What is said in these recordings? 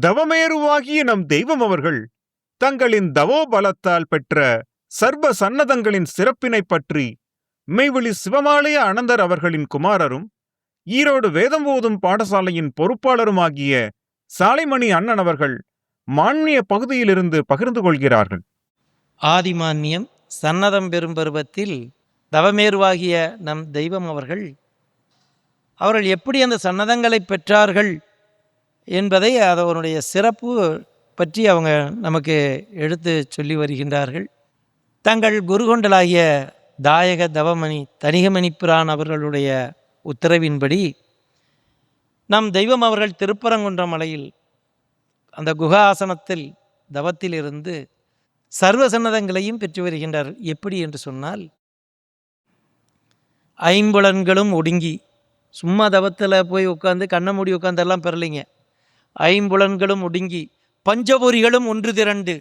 தவமேருவாகிய நம் தெய்வம் அவர்கள் தங்களின் தவோபலத்தால் பெற்ற சர்வ சன்னதங்களின் சிறப்பினை பற்றி மெய்வெளி சிவமாலய அனந்தர் அவர்களின் குமாரரும் ஈரோடு வேதம் ஓதும் பாடசாலையின் பொறுப்பாளருமாகிய சாலைமணி அண்ணன் அவர்கள் மான்மிய பகுதியிலிருந்து பகிர்ந்து கொள்கிறார்கள். ஆதிமான்மியம் சன்னதம் பெறும் பருவத்தில் தவமேருவாகிய நம் தெய்வம் அவர்கள் எப்படி அந்த சன்னதங்களை பெற்றார்கள் என்பதை அதனுடைய சிறப்பு பற்றி அவங்க நமக்கு எடுத்து சொல்லி வருகின்றார்கள். தங்கள் குருகொண்டலாகிய தாயக தவமணி தனிகமணி பிரான் அவர்களுடைய உத்தரவின்படி நம் தெய்வம் அவர்கள் திருப்பரங்குன்ற மலையில் அந்த குகாசனத்தில் தவத்தில் இருந்து சர்வ சன்னதங்களையும் பெற்று வருகின்றார். எப்படி என்று சொன்னால், ஐம்புலன்களும் ஒடுங்கி, சும்மா தவத்தில் போய் உட்காந்து கண்ணை மூடி உட்காந்தெல்லாம் பெறலைங்க. ஐம்புலன்களும் ஒடுங்கி பஞ்சபொறிகளும் ஒன்று திரண்டு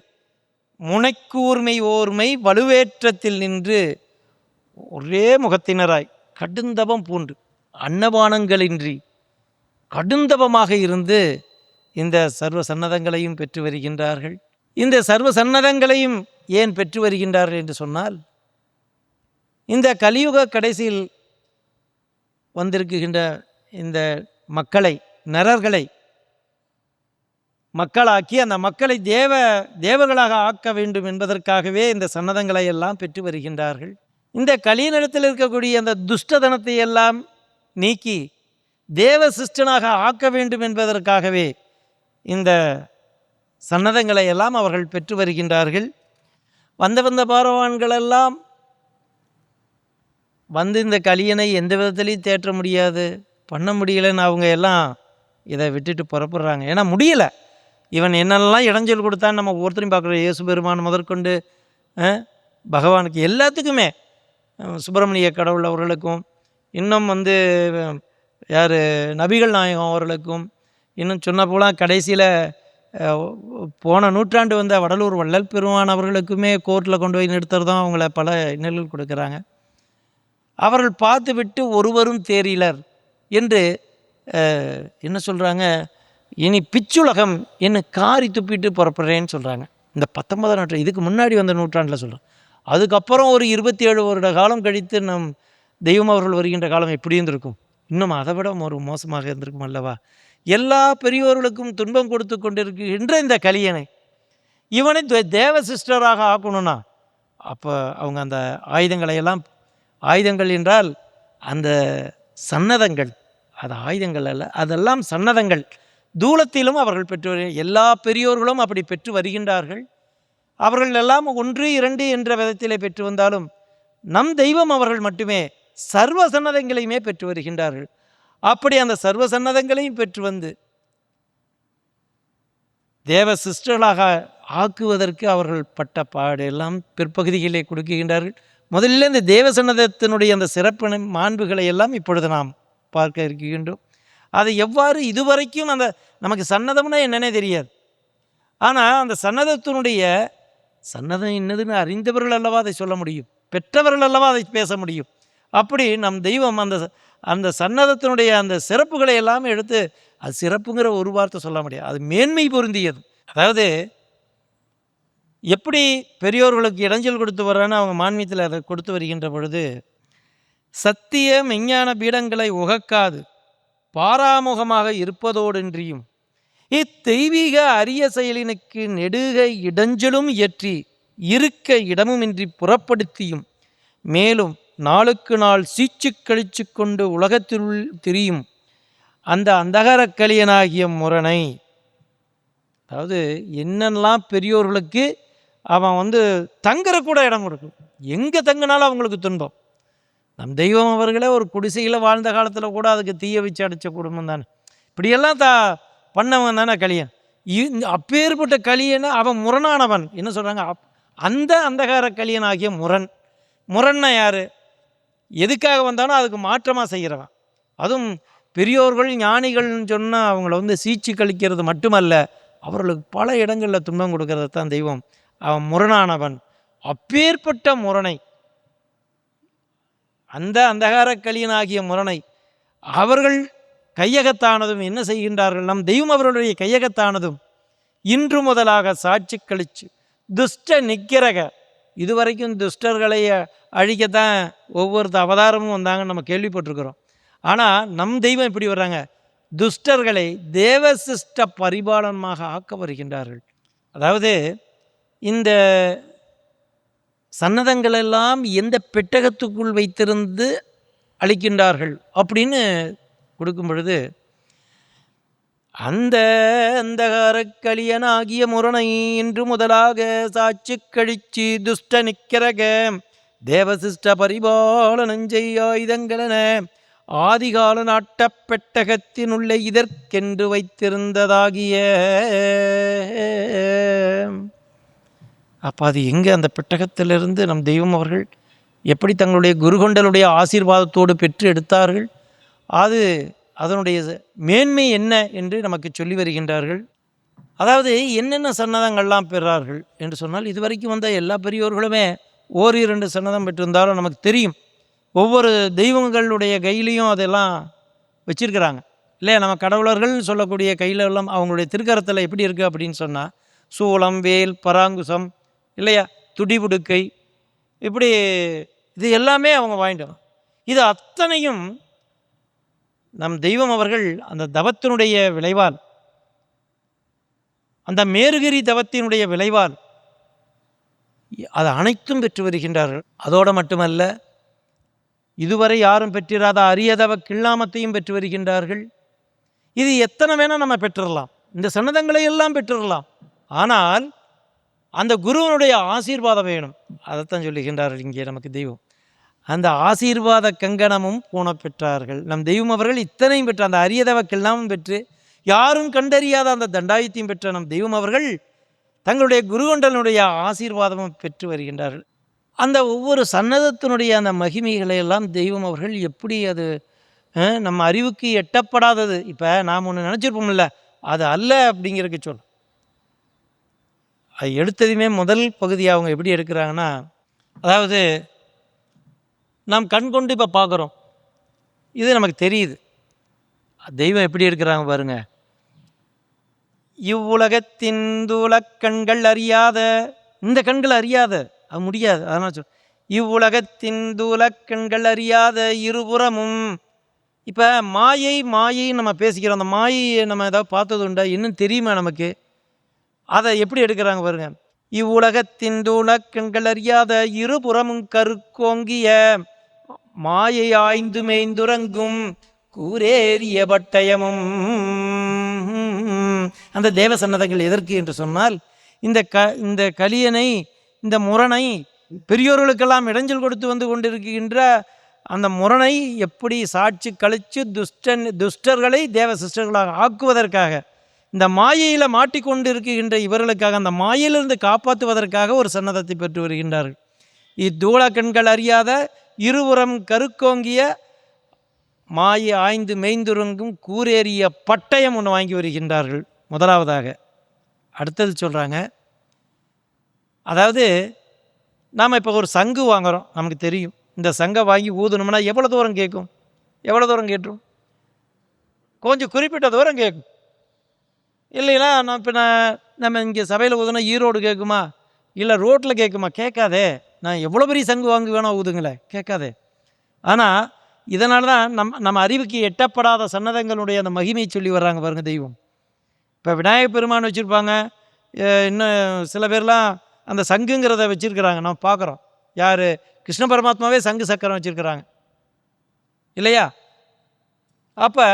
முனைக்கூர்மை ஓர்மை வலுவேற்றத்தில் நின்று ஒரே முகத்தினராய் கடுந்தவம் பூண்டு அன்னபானங்களின்றி கடுந்தவமாக இருந்து இந்த சர்வ சன்னதங்களையும் பெற்று வருகின்றார்கள். இந்த சர்வ சன்னதங்களையும் ஏன் பெற்று வருகின்றார்கள் என்று சொன்னால், இந்த கலியுக கடைசியில் வந்திருக்கின்ற இந்த மக்களை, நரர்களை மக்களாக்கி அந்த மக்களை தேவர்களாக ஆக்க வேண்டும் என்பதற்காகவே இந்த சன்னதங்களை எல்லாம் பெற்று வருகின்றார்கள். இந்த கலியினிடத்தில் இருக்கக்கூடிய அந்த துஷ்டதனத்தை எல்லாம் நீக்கி தேவ சிஷ்டனாக ஆக்க வேண்டும் என்பதற்காகவே இந்த சன்னதங்களை எல்லாம் அவர்கள் பெற்று வருகின்றார்கள். வந்த பாரவான்களெல்லாம் வந்து இந்த கலியனை எந்த விதத்திலையும் தேற்ற முடியாது, பண்ண முடியலைன்னு அவங்க எல்லாம் இதை விட்டுட்டு புறப்படுறாங்க. ஏன்னா முடியலை. இவன் என்னெல்லாம் இடைஞ்சல் கொடுத்தான்னு நம்ம ஒவ்வொருத்தரையும் பார்க்குறோம். இயேசு பெருமான் முதற்கொண்டு பகவானுக்கு எல்லாத்துக்குமே, சுப்பிரமணிய கடவுள் அவர்களுக்கும், இன்னும் யார் நபிகள் நாயகம் அவர்களுக்கும், இன்னும் சொன்ன போலாம் கடைசியில் போன நூற்றாண்டு வந்த வடலூர் வள்ளல் பெருமான் அவர்களுக்குமே கோர்ட்டில் கொண்டு போய் நிறுத்துறதும் அவங்கள பல இன்னல்கள் கொடுக்குறாங்க. அவர்கள் பார்த்து விட்டு ஒருவரும் தேறிலர் என்று என்ன சொல்கிறாங்க, இனி பிச்சுலகம் என்ன காரி துப்பிட்டு புறப்படுறேன்னு சொல்கிறாங்க. இந்த 19ஆம் நூற்றாண்டு, இதுக்கு முன்னாடி வந்த நூற்றாண்டில் சொல்கிறோம். அதுக்கப்புறம் ஒரு 27 வருட காலம் கழித்து நம் தெய்வம் அவர்கள் வருகின்ற காலம் எப்படி இருந்திருக்கும்? இன்னும் அதை விட ஒரு மோசமாக இருந்திருக்கும் அல்லவா? எல்லா பெரியோர்களுக்கும் துன்பம் கொடுத்து கொண்டிருக்கின்ற இந்த கலியனை, இவனை தேவ சிஸ்டராக ஆக்கணும்னா அப்போ அவங்க அந்த ஆயுதங்களை எல்லாம், ஆயுதங்கள் என்றால் அந்த சன்னதங்கள், அது ஆயுதங்கள் அல்ல, அதெல்லாம் சன்னதங்கள். தூலத்திலும் அவர்கள் பெற்று எல்லா பெரியோர்களும் அப்படி பெற்று வருகின்றார்கள். அவர்கள் எல்லாம் 1, 2 என்ற விதத்திலே பெற்று வந்தாலும் நம் தெய்வம் அவர்கள் மட்டுமே சர்வ சன்னதங்களையுமே பெற்று வருகின்றார்கள். அப்படி அந்த சர்வ சன்னதங்களையும் பெற்று வந்து தேவ சிஸ்டர்களாக ஆக்குவதற்கு அவர்கள் பட்ட பாடு எல்லாம் பிற்பகுதிகளிலே கொடுக்கின்றார்கள். முதலில் இந்த தேவ சன்னதத்தினுடைய அந்த சிறப்பு மாண்புகளை எல்லாம் இப்பொழுது நாம் பார்க்க இருக்கின்றோம். அதை எவ்வாறு இதுவரைக்கும் அந்த நமக்கு சன்னதம்னா என்னன்னே தெரியாது. ஆனால் அந்த சன்னதத்தினுடைய சன்னதம் என்னதுன்னு அறிந்தவர்கள் அல்லவா அதை சொல்ல முடியும், பெற்றவர்கள் அல்லவா அதை பேச முடியும். அப்படி நம் தெய்வம் அந்த சன்னதத்தினுடைய அந்த சிறப்புகளை எல்லாம் எடுத்து, அது சிறப்புங்கிற ஒரு வார்த்தை சொல்ல முடியாது, அது மேன்மை பொருந்தியது. அதாவது எப்படி பெரியோர்களுக்கு இடைஞ்சல் கொடுத்து வர்றான்னு அவங்க மான்மியத்தில் அதை கொடுத்து வருகின்ற பொழுது, சத்திய மெஞ்ஞான பீடங்களை உகக்காது பாராமுகமாக இருப்பதோடின்றியும் இத்தெய்வீக அரிய செயலினுக்கு நெடுக இடைஞ்சலும் இயற்றி இருக்க இடமுமின்றி புறப்படுத்தியும் மேலும் நாளுக்கு நாள் சீச்சு கழிச்சு கொண்டு உலகத்தினுள் திரியும் அந்த அந்தகரக்கலியனாகிய முரணை, அதாவது என்னெல்லாம் பெரியோர்களுக்கு அவன் தங்குற கூட இடம் கொடுக்கும், எங்கே தங்கினாலும் அவங்களுக்கு துன்பம். நம் தெய்வம் அவர்களே ஒரு குடிசையில் வாழ்ந்த காலத்தில் கூட அதுக்கு தீய வச்சு அடித்த குடும்பம் தானே, இப்படியெல்லாம் பண்ணவன் தானே கலியன். அப்பேற்பட்ட கலியனை அவன் முரணானவன். என்ன சொல்கிறாங்க, அந்த அந்தகார கலியன் ஆகிய முரண்னா யார்? எதுக்காக வந்தானோ அதுக்கு மாற்றமாக செய்கிறவன். அதுவும் பெரியோர்கள் ஞானிகள்னு சொன்னால் அவங்கள சீச்சு கழிக்கிறது மட்டுமல்ல, அவர்களுக்கு பல இடங்களில் துன்பம் கொடுக்கறது தான் தெய்வம். அவன் முரணானவன். அப்பேற்பட்ட முரணை, அந்த அந்தகார கலியனாகிய முரணை அவர்கள் கையகத்தானதும் என்ன செய்கின்றார்கள், நம் தெய்வம் அவர்களுடைய கையகத்தானதும் இன்று முதலாக சாட்சி கழிச்சு துஷ்ட நிக்கிரக, இதுவரைக்கும் துஷ்டர்களை அழிக்கத்தான் ஒவ்வொரு அவதாரமும் வந்தாங்கன்னு நம்ம கேள்விப்பட்டிருக்கிறோம். ஆனால் நம் தெய்வம் எப்படி வர்றாங்க? துஷ்டர்களை தேவசிஷ்ட பரிபாலனமாக ஆக்க வருகின்றார்கள். அதாவது இந்த சன்னதங்களெல்லாம் எந்த பெட்டகத்துக்குள் வைத்திருந்து அளிக்கின்றார்கள் அப்படின்னு கொடுக்கும் பொழுது, அந்த அந்தகார கலியனாகிய முரணை இன்று முதலாக சாட்சி கழிச்சு துஷ்ட நிக்கிரக தேவசிஷ்ட பரிபாலனம் செய்ய ஆயுதங்களென ஆதிகால நாட்ட பெட்டகத்தினுள்ள இதற்கென்று வைத்திருந்ததாகிய. அப்போ அது எங்கே? அந்த பெட்டகத்திலிருந்து நம் தெய்வம் அவர்கள் எப்படி தங்களுடைய குருகொண்டலுடைய ஆசீர்வாதத்தோடு பெற்று எடுத்தார்கள், அதனுடைய மேன்மை என்ன என்று நமக்கு சொல்லி வருகின்றார்கள். அதாவது என்னென்ன சன்னதங்கள்லாம் பெறார்கள் என்று சொன்னால், இதுவரைக்கும் வந்த எல்லா பெரியோர்களுமே ஓரிரண்டு சன்னதம் பெற்றிருந்தாலும் நமக்கு தெரியும். ஒவ்வொரு தெய்வங்களுடைய கையிலையும் அதெல்லாம் வச்சிருக்கிறாங்க இல்லையா? நம்ம கடவுளர்கள்னு சொல்லக்கூடிய கையில் எல்லாம் அவங்களுடைய திருக்கரத்தில் எப்படி இருக்குது அப்படின்னு சொன்னால், சூளம், வேல், பராங்குசம் இல்லையா, துடிபுடுக்கை, இப்படி இது எல்லாமே அவங்க வாங்கிட்டோம். இது அத்தனையும் நம் தெய்வம் அவர்கள் அந்த தவத்தினுடைய விளைவால், அந்த மேருகிரி தவத்தினுடைய விளைவால் அது அனைத்தும் பெற்று வருகின்றார்கள். அதோடு மட்டுமல்ல, இதுவரை யாரும் பெற்றிராத அரியதவ கிள்ளாமத்தையும் பெற்று வருகின்றார்கள். இது எத்தனை வேணால் நம்ம பெற்றுடலாம், இந்த சன்னதங்களை எல்லாம் பெற்றுடலாம். ஆனால் அந்த குருவனுடைய ஆசீர்வாதம் வேணும். அதைத்தான் சொல்லுகின்றார்கள் இங்கே நமக்கு தெய்வம். அந்த ஆசீர்வாத கங்கணமும் பூண பெற்றார்கள். நம் தெய்வம் அவர்கள் இத்தனையும் பெற்ற, அந்த அரியதவக்கெல்லாமும் பெற்று, யாரும் கண்டறியாத அந்த தண்டாயுத்தையும் பெற்ற நம் தெய்வம் அவர்கள் தங்களுடைய குருகொண்டனுடைய ஆசீர்வாதமும் பெற்று வருகின்றார்கள். அந்த ஒவ்வொரு சன்னதத்தினுடைய அந்த மகிமைகளை எல்லாம் தெய்வம் அவர்கள் எப்படி, அது நம்ம அறிவுக்கு எட்டப்படாதது. இப்போ நாம் ஒன்று நினச்சிருப்போம்ல, அது அல்ல அப்படிங்கிறதுக்கு சொல்ல. அது எடுத்ததுமே முதல் பகுதியாக அவங்க எப்படி எடுக்கிறாங்கன்னா, அதாவது நாம் கண் கொண்டு இப்போ பார்க்குறோம், இது நமக்கு தெரியுது. தெய்வம் எப்படி எடுக்கிறாங்க பாருங்க. இவ்வுலகத்தின் தூலக் கண்கள் அறியாத, இந்த கண்கள் அறியாத, அது முடியாது. அதனால் சொல், இவ்வுலகத்தின் தூலக் கண்கள் அறியாத இருபுறமும். இப்போ மாயை நம்ம பேசிக்கிறோம். அந்த மாயை நம்ம ஏதாவது பார்த்தது உண்டா? இன்னும் தெரியுமா நமக்கு? அதை எப்படி எடுக்கிறாங்க பாருங்க. இவ்வுலகத்தின் தூலக் கண்கள் அறியாத இருபுறமும் கருக்கோங்கிய மாயை ஆய்ந்து மேய்ந்துறங்கும் கூரேறிய பட்டயமும். அந்த தேவ சன்னதங்கள் எதற்கு என்று சொன்னால், இந்த கலியனை, இந்த முரணை, பெரியோர்களுக்கெல்லாம் இடைஞ்சல் கொடுத்து வந்து கொண்டிருக்கின்ற அந்த முரணை எப்படி சாட்சி கழித்து துஷ்டர்களை தேவ சிஸ்டர்களாக ஆக்குவதற்காக, இந்த மாயையில் மாட்டிக்கொண்டு இருக்கின்ற இவர்களுக்காக, அந்த மாயையிலிருந்து காப்பாற்றுவதற்காக ஒரு சன்னதத்தை பெற்று வருகின்றார்கள். இத்தூள கண்கள் அறியாத இருபுறம் கருக்கோங்கிய மாயை ஆய்ந்து மேய்ந்துறங்கும் கூரேறிய பட்டயம் ஒன்று வாங்கி வருகின்றார்கள் முதலாவதாக. அடுத்தது சொல்கிறாங்க, அதாவது நாம் இப்போ ஒரு சங்கு வாங்குகிறோம், நமக்கு தெரியும் இந்த சங்கை வாங்கி ஊதணும்னா எவ்வளோ தூரம் கேட்கும்? எவ்வளோ தூரம் கேட்டுரும்? கொஞ்சம் குறிப்பிட்ட தூரம் கேட்கும் இல்லைங்களா? நம்ம இங்கே சபையில் ஊதுனா ஈரோடு கேட்குமா, இல்லை ரோட்டில் கேட்குமா? கேட்காதே. நான் எவ்வளோ பெரிய சங்கு வாங்கி வேணால் ஊதுங்களேன், கேட்காதே. ஆனால் இதனால தான் நம்ம அறிவுக்கு எட்டப்படாத சன்னதங்களுடைய அந்த மகிமையை சொல்லி வர்றாங்க பாருங்கள் தெய்வம். இப்போ விநாயகப் பெருமான் வச்சுருப்பாங்க, இன்னும் சில பேர்லாம் அந்த சங்குங்கிறத வச்சுருக்கிறாங்க, நம்ம பார்க்குறோம். யார்? கிருஷ்ண பரமாத்மாவே சங்கு சக்கரம் வச்சுருக்கிறாங்க இல்லையா? அப்போ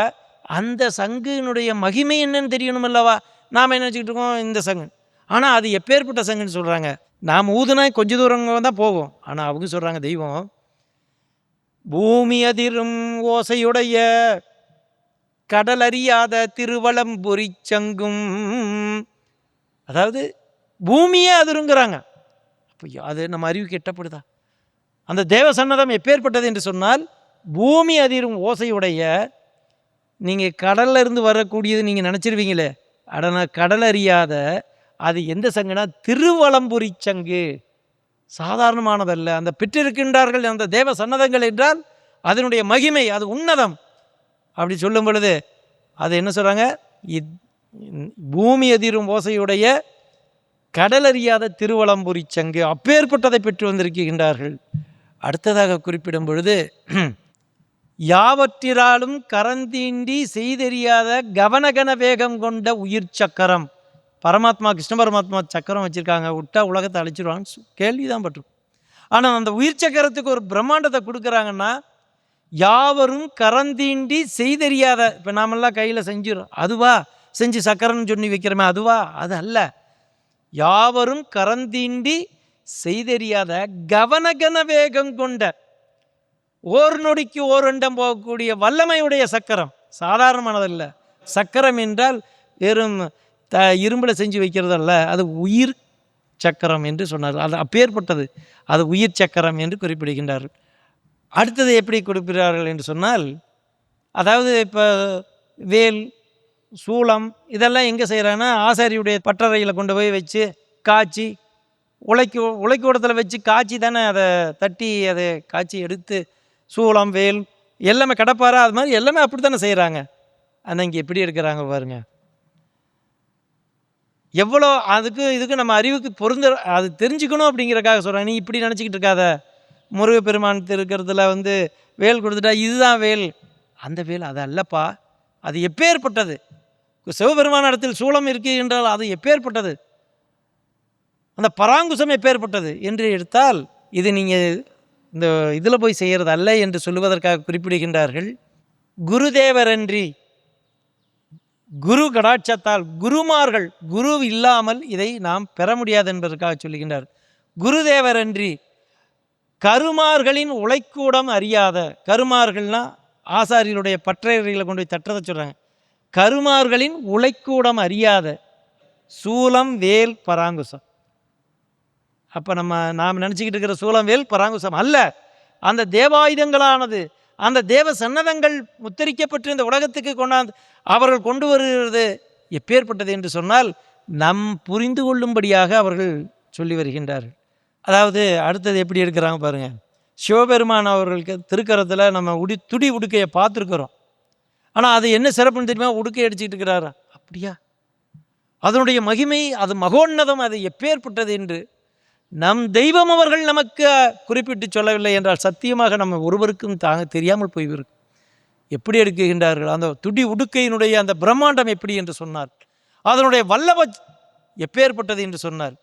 அந்த சங்குனுடைய மகிமை என்னன்னு தெரியணும் அல்லவா? நாம் என்ன வச்சுக்கிட்டு இருக்கோம்? இந்த சங்கு. ஆனால் அது எப்பேற்பட்ட சங்குன்னு சொல்கிறாங்க. நாம் ஊதுனா கொஞ்சம் தூரம் தான் போகும். ஆனால் அவங்க சொல்கிறாங்க தெய்வம், பூமி அதிரும் ஓசையுடைய கடல் அறியாத திருவலம்புரி சங்கும். அதாவது பூமியே அதிருங்கிறாங்க. அப்போ அது நம்ம அறிவுக்கு எட்டப்படுதா? அந்த தேவ சன்னதம் எப்பேற்பட்டது என்று சொன்னால், பூமி அதிரும் ஓசையுடைய, நீங்கள் கடலில் இருந்து வரக்கூடியது நீங்கள் நினச்சிருவீங்களே, அடனா கடல் அறியாத அது எந்த சங்குனா திருவலம்புரி சங்கு. சாதாரணமானதல்ல. அந்த பெற்றிருக்கின்றார்கள் அந்த தேவ சன்னதங்கள் என்றால் அதனுடைய மகிமை, அது உன்னதம். அப்படி சொல்லும் பொழுது அது என்ன சொல்கிறாங்க? பூமி எதிரும் ஓசையுடைய கடலறியாத திருவலம்புரி சங்கு, அப்பேற்பட்டதை பெற்று வந்திருக்கின்றார்கள். அடுத்ததாக குறிப்பிடும் பொழுது, யாவற்றிராலும் கரந்தீண்டி செய்தெரியாத கவனகன வேகம் கொண்ட உயிர் சக்கரம். பரமாத்மா, கிருஷ்ண பரமாத்மா சக்கரம் வச்சுருக்காங்க, விட்டா உலகத்தை அழிச்சிருவாங்க, கேள்விதான் பட்டிருக்கும். ஆனால் அந்த உயிர் சக்கரத்துக்கு ஒரு பிரம்மாண்டத்தை கொடுக்குறாங்கன்னா, யாவரும் கரந்தீண்டி செய்தெரியாத, இப்போ நாமெல்லாம் கையில் செஞ்சிடும், அதுவா செஞ்சு சக்கரன்னு சொல்லி வைக்கிறோமே, அதுவா? அது அல்ல. யாவரும் கரந்தீண்டி செய்தெரியாத கவனகன வேகம் கொண்ட, ஓர் நொடிக்கு ஓரண்டம் போகக்கூடிய வல்லமையுடைய சக்கரம். சாதாரணமானதல்ல. சக்கரம் என்றால் வெறும் இரும்பில் செஞ்சு வைக்கிறதல்ல, அது உயிர் சக்கரம் என்று சொன்னார். அது அப்பேற்பட்டது, அது உயிர் சக்கரம் என்று குறிப்பிடுகின்றார்கள். அடுத்தது எப்படி குறிப்பிடுகிறார்கள் என்று சொன்னால், அதாவது இப்போ வேல், சூளம் இதெல்லாம் எங்கே செய்கிறாங்கன்னா, ஆசாரியுடைய பட்டறையில் கொண்டு போய் வச்சு காய்ச்சி, உலைக்கூடத்தில் வச்சு காய்ச்சி தானே அதை தட்டி அதை காய்ச்சி எடுத்து, சூளம், வேல் எல்லாமே கடப்பாரா, அது மாதிரி எல்லாமே அப்படி தானே செய்கிறாங்க. ஆனால் இங்கே எப்படி எடுக்கிறாங்க பாருங்க. எவ்வளோ அதுக்கு இதுக்கு நம்ம அறிவுக்கு பொருந்த, அது தெரிஞ்சுக்கணும் அப்படிங்கிறக்காக சொல்கிறேன். நீ இப்படி நினச்சிக்கிட்டு இருக்காத. முருகப்பெருமான் இருக்கிறதுல வேல் கொடுத்துட்டா இதுதான் வேல், அந்த வேல் அது அல்லப்பா. அது எப்பேற்பட்டது. சிவபெருமான இடத்தில் சூளம் இருக்கு என்றால் அது எப்பேற்பட்டது, அந்த பராங்குசம் எப்பேற்பட்டது என்று எடுத்தால், இது நீங்கள் இந்த இதில் போய் செய்கிறது அல்ல என்று சொல்லுவதற்காக குறிப்பிடுகின்றார்கள். குருதேவரன்றி, குரு கடாட்சத்தால், குருமார்கள், குரு இல்லாமல் இதை நாம் பெற முடியாது என்பதற்காக சொல்லுகின்றார். குருதேவரன்றி கருமார்களின் உழைக்கூடம் அறியாத, கருமார்கள்னா ஆசாரியருடைய பற்றைகளை கொண்டு போய் தட்டதை சொல்கிறாங்க. கருமார்களின் உழைக்கூடம் அறியாத சூலம், வேல், பராங்குசம். அப்போ நாம் நினச்சிக்கிட்டு இருக்கிற சூலம், வேல், பராங்குசம் அல்ல. அந்த தேவாயுதங்களானது, அந்த தேவ சன்னதங்கள் முத்தரிக்கப்பட்டு இந்த உலகத்துக்கு கொண்டாந்து அவர்கள் கொண்டு வருகிறது எப்பேற்பட்டது என்று சொன்னால், நம் புரிந்து கொள்ளும்படியாக அவர்கள் சொல்லி வருகின்றார்கள். அதாவது அடுத்தது எப்படி எடுக்கிறாங்க பாருங்கள். சிவபெருமான் அவர்களுக்கு திருக்கரத்தில் நம்ம துடி உடுக்கையை பார்த்துருக்குறோம். ஆனால் அது என்ன சிறப்புன்னு தெரியுமா? உடுக்கை அடிச்சுட்டு இருக்கிறாரா? அப்படியா? அதனுடைய மகிமை, அது மகோன்னதம், அது எப்பேற்பட்டது என்று நம் தெய்வம் அவர்கள் நமக்கு குறிப்பிட்டு சொல்லவில்லை என்றால் சத்தியமாக நம்ம ஒருவருக்கும் தெரியாமல் போய்விருக்கு. எப்படி எடுக்குகின்றார்கள்? அந்த துடி உடுக்கையினுடைய அந்த பிரம்மாண்டம் எப்படி என்று சொன்னார். அதனுடைய வல்லவ எப்பேற்பட்டது என்று சொன்னார்.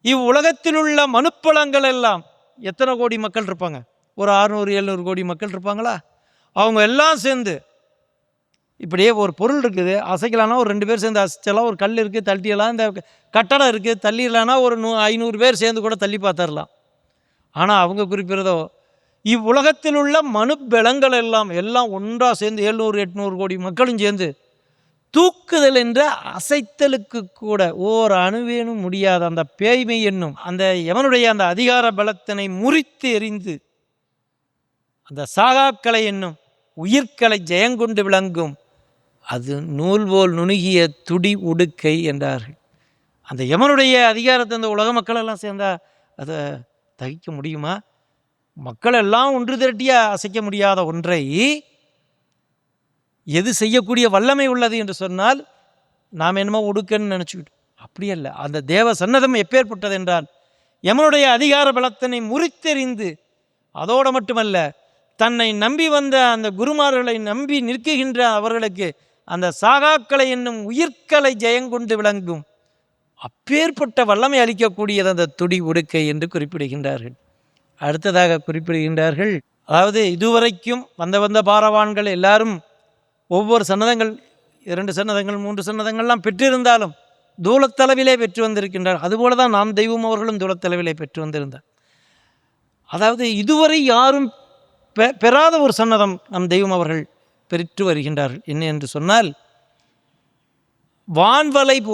இவ்வுலகத்தில் உள்ள மனுப்பலங்கள் எல்லாம் எத்தனை கோடி மக்கள் இருப்பாங்க? ஒரு 600-700 கோடி மக்கள் இருப்பாங்களா? அவங்க எல்லாம் சேர்ந்து இப்படியே ஒரு பொருள் இருக்குது, அசைக்கலான்னா ஒரு 2 பேர் சேர்ந்து அசைச்சலாம். ஒரு கல் இருக்குது, தள்ளிடலாம். இந்த கட்டடம் இருக்குது, தள்ளிடலான்னா ஒரு 500 பேர் சேர்ந்து கூட தள்ளி பார்த்துடலாம். ஆனால் அவங்க குறிப்பிடுறதோ, இவ்வுலகத்தில் உள்ள மனுப்பலங்கள் எல்லாம் ஒன்றாக சேர்ந்து 700-800 கோடி மக்களும் சேர்ந்து தூக்குதல் என்ற அசைத்தலுக்கு கூட ஓர் அணுவேனும் முடியாத அந்த பேய்மை என்னும் அந்த எவனுடைய அந்த அதிகார பலத்தினை முறித்து எறிந்து அந்த சாகாக்கலை என்னும் உயிர்களை ஜெயங்கொண்டு விளங்கும் அது நூல்போல் நுணுகிய துடி உடுக்கை என்றார்கள். அந்த யமனுடைய அதிகாரத்தை அந்த உலக மக்கள் எல்லாம் சேர்ந்தா அதை தகிக்க முடியுமா? மக்கள் எல்லாம் ஒன்று திரட்டியாக அசைக்க முடியாத ஒன்றை எது செய்யக்கூடிய வல்லமை உள்ளது என்று சொன்னால், நாம் என்னமோ உடுக்கன்னு நினச்சிக்கிட்டோம். அப்படி அல்ல. அந்த தேவ சன்னதம் எப்பேற்பட்டது என்றால், யமனுடைய அதிகார பலத்தினை முறித்தெறிந்து, அதோடு மட்டுமல்ல, தன்னை நம்பி வந்த அந்த குருமார்களை நம்பி நிற்கின்ற அவர்களுக்கு அந்த சாகாக்களை என்னும் உயிர்களை ஜெயங்கொண்டு விளங்கும் அப்பேற்பட்ட வல்லமை அளிக்கக்கூடியது அந்த துடி உடுக்கை என்று குறிப்பிடுகின்றார்கள். அடுத்ததாக குறிப்பிடுகின்றார்கள், அதாவது இதுவரைக்கும் வந்த பாரவான்கள் எல்லாரும் ஒவ்வொரு சன்னதங்கள், 2 சன்னதங்கள் 3 சன்னதங்கள்லாம் பெற்றிருந்தாலும் தூளத்தளவிலே பெற்று வந்திருக்கின்றார். அதுபோல தான் நாம் தெய்வம் அவர்களும் தூளத்தளவிலே பெற்று வந்திருந்தார். அதாவது இதுவரை யாரும் பெறாத ஒரு சன்னதம் நம் தெய்வம் அவர்கள் பெற்று வருகின்றார்கள். என்ன என்று சொன்னால், வான்வளைவு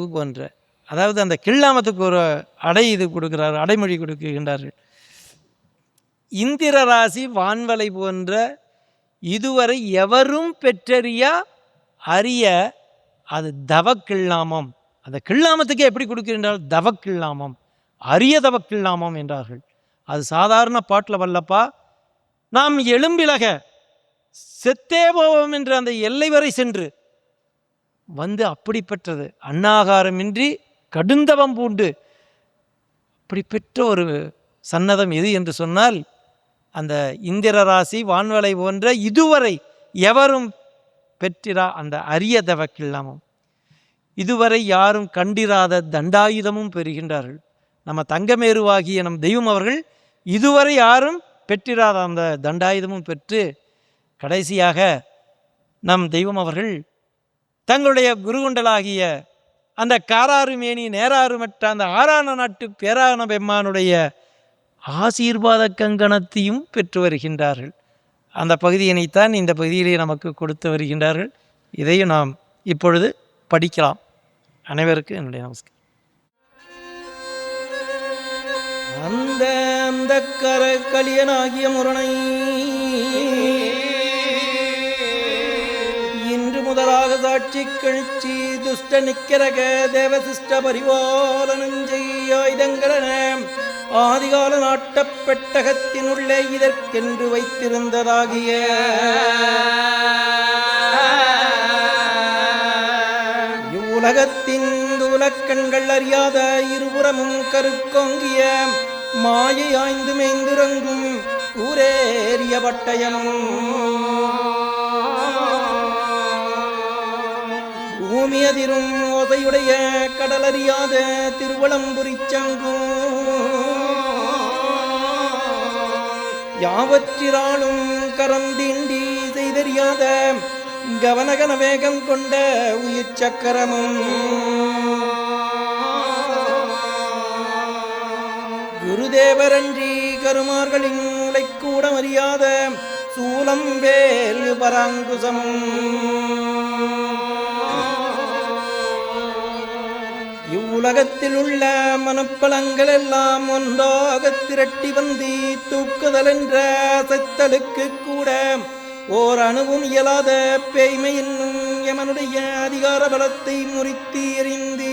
போன்ற, அதாவது அந்த கிள்ளாமத்துக்கு ஒரு இது கொடுக்கிறார், அடைமொழி கொடுக்கின்றார்கள். இந்திர ராசி வான்வலை போன்ற இதுவரை எவரும் பெற்றறியா அரிய அது தவக்கிள்ளாமம். அந்த கிள்ளாமத்துக்கு எப்படி கொடுக்கின்றால் தவக்கிள்ளாமம், அரிய தவக்கிள்ளாமம் என்றார்கள். அது சாதாரண பாட்டில் வல்லப்பா. நாம் எலும்பிலக செத்தே போவோம் என்று அந்த எல்லை வரை சென்று வந்து அப்படி பெற்றது. அன்னாகாரமின்றி கடுந்தவம் பூண்டு அப்படி பெற்ற ஒரு சன்னதம் எது என்று சொன்னால் அந்த இந்திர ராசி வான்வலை போன்ற இதுவரை எவரும் பெற்றிரா அந்த அரிய தவக்கில்லாமும் இதுவரை யாரும் கண்டிராத தண்டாயுதமும் பெறுகின்றார்கள். நம்ம தங்கமேருவாகிய நம் தெய்வம் அவர்கள் இதுவரை யாரும் பெற்றிராத அந்த தண்டாயுதமும் பெற்று கடைசியாக நம் தெய்வம் அவர்கள் தங்களுடைய குருகுண்டலாகிய அந்த காராறுமேனி நேராறுமற்ற அந்த ஆறான நாட்டு பேரான பெம்மானுடைய ஆசீர்வாத கங்கணத்தையும் பெற்று வருகின்றார்கள். அந்த பகுதியினைத்தான் இந்த பகுதியிலே நமக்கு கொடுத்து வருகின்றார்கள். இதையும் நாம் இப்பொழுது படிக்கலாம். அனைவருக்கும் என்னுடைய நமஸ்காரம். அந்த அந்த கலியனாகிய முரணை இன்று முதலாக சாட்சி கழிச்சி துஷ்ட நிக்கரக தேவசிஷ்ட பரிபாலனஞ்செய்யாயுதங்களன ஆதிகால நாட்டப் பெட்டகத்தினுள்ளே இதற்கென்று வைத்திருந்ததாகிய இவ்வுலகத்தின் உலக்கண்கள் அறியாத இருபுறமும் கருக்கோங்கிய மாயை ஆய்ந்து மேய்ந்துறங்கும் ஊரேறிய பட்டயமும் பூமியதிரும் ஓசையுடைய கடலறியாத திருவளம்புரிச்சங்கும் யாவற்றிராளும் கரந்தீண்டி செய்தறியாத கவனகன வேகம் கொண்ட உயிர் சக்கரமும் குருதேவரன்றி கருமார்களின் உலைக்கூட அறியாத சூலம் வேல் பராங்குசமும் இவ்வுலகத்தில் உள்ள மனப்பலங்கள் எல்லாம் ஒன்றாக திரட்டி வந்து தூக்குதல் என்ற செத்தலுக்கு கூட ஓர் அணுவும் இயலாத பேய்மை என்னும் எமனுடைய அதிகார பலத்தை முறித்து எறிந்து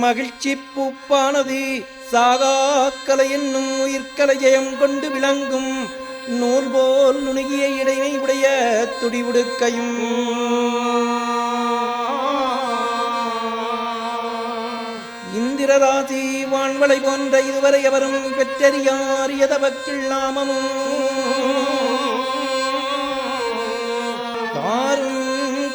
மகிழ்ச்சி பூப்பானது சாகாக்கலை என்னும் உயிர்கலை ஜெயம் கொண்டு விளங்கும் நூல் போல் நுணுகிய இடைமை உடைய துடிவுடுக்கையும் இந்திரராசி வான்வளை போன்ற இதுவரை அவரும் பெற்றறியாரியதவக்கில் நாமமும் யாரும்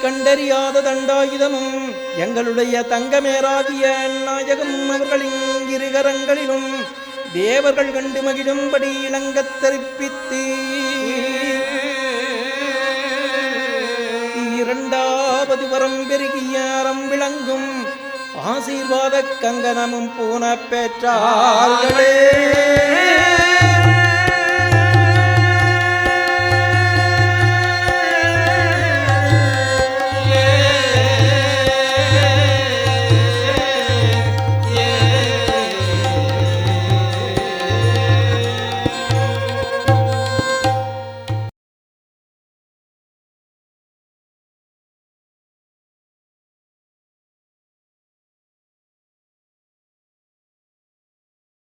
கண்டறியாத தண்டாயுதமும் எங்களுடைய தங்கமேராகிய நாயகம் அவர்களின் இருகரங்களிலும் தேவர்கள் கண்டு மகிழும்படி இணங்கத் தெரிப்பித்து இரண்டாவது வரம் பெருகிய அறம் விளங்கும் ஆசீர்வாத கங்கணமும் பூன பெற்றார்களே.